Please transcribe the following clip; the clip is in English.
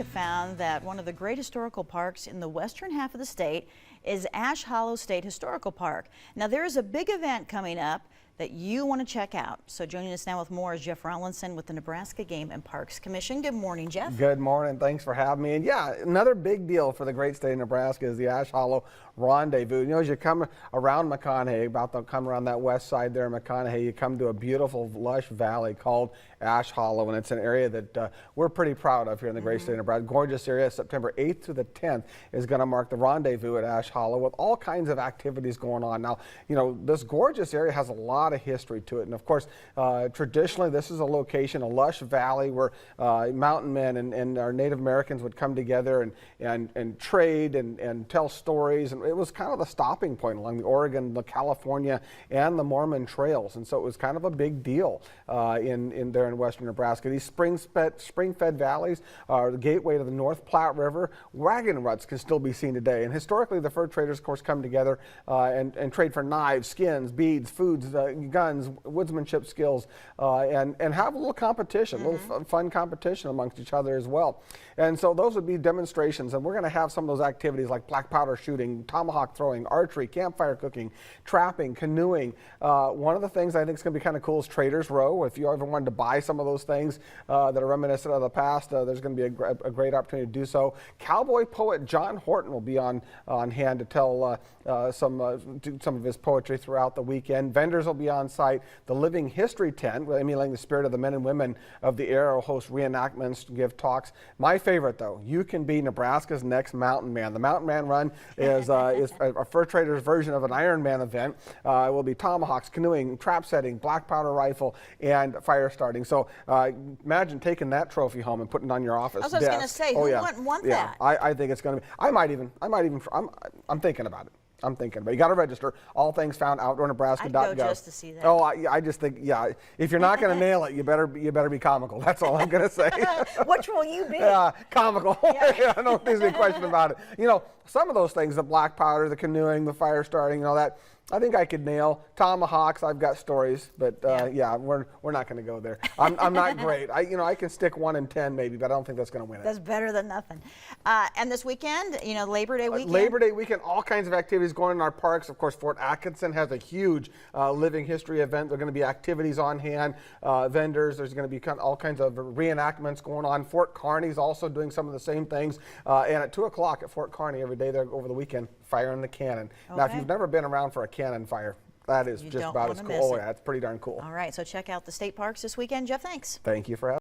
Found that one of the great historical parks in the western half of the state is Ash Hollow State Historical Park. Now there is a big event coming up that you want to check out. So joining us now with more is Jeff Rollinson with the Nebraska Game and Parks Commission. Good morning, Jeff. Good morning. Thanks for having me. And yeah, another big deal for the great state of Nebraska is the Ash Hollow Rendezvous. You know, as you come around McConaughey, come around that west side there in McConaughey, you come to a beautiful lush valley called Ash Hollow, and it's an area that we're pretty proud of here in the great state of Nebraska. Gorgeous area. September 8th to the 10th is going to mark the rendezvous at Ash Hollow with all kinds of activities going on. Now, you know, this gorgeous area has a lot of history to it, and of course, traditionally this is a location, a lush valley where mountain men and our Native Americans would come together and trade and tell stories, and it was kind of the stopping point along the Oregon, the California, and the Mormon Trails, and so it was kind of a big deal in there in western Nebraska. These spring-fed valleys are the gateway to the North Platte River. Wagon ruts can still be seen today, and historically the fur traders, of course, come together and trade for knives, skins, beads, foods, guns, woodsmanship skills, and have a little competition, a little fun competition amongst each other as well. And so those would be demonstrations, and we're going to have some of those activities like black powder shooting, tomahawk throwing, archery, campfire cooking, trapping, canoeing. One of the things I think is going to be kind of cool is Traders Row. If you ever wanted to buy some of those things that are reminiscent of the past, there's going to be a great opportunity to do so. Cowboy poet John Horton will be on hand to tell some of his poetry throughout the weekend. Vendors will be on site. The Living History tent, emulating the spirit of the men and women of the era, will host reenactments, give talks. My favorite, though, you can be Nebraska's next Mountain Man. The Mountain Man Run is a fur trader's version of an Iron Man event. It will be tomahawks, canoeing, trap setting, black powder rifle, and fire starting. So imagine taking that trophy home and putting it on your office desk. I was going to say, who wouldn't want that? I think it's going to be. I'm thinking about it. I'm thinking, but you got to register. All things found outdoornebraska.gov. I'd go just to see that. Oh, I just think, yeah, if you're not going to nail it, you better be comical. That's all I'm going to say. Which will you be? Comical. Yeah. I don't think there's any question about it. You know, some of those things, the black powder, the canoeing, the fire starting, that, I think I could nail. Tomahawks, I've got stories, but yeah, we're not going to go there. I'm not great. I can stick 1 in 10 maybe, but I don't think that's going to win it. That's better than nothing. And this weekend, Labor Day weekend? Labor Day weekend, all kinds of activities going on in our parks. Of course, Fort Atkinson has a huge living history event. There are going to be activities on hand, vendors. There's going to be all kinds of reenactments going on. Fort Kearney's also doing some of the same things. And at 2 o'clock at Fort Kearney every day there over the weekend, firing the cannon. Okay. Now, if you've never been around for a cannon fire, that is just about as cool. Oh, yeah, it's pretty darn cool. All right, so check out the state parks this weekend. Jeff, thanks. Thank you for having me.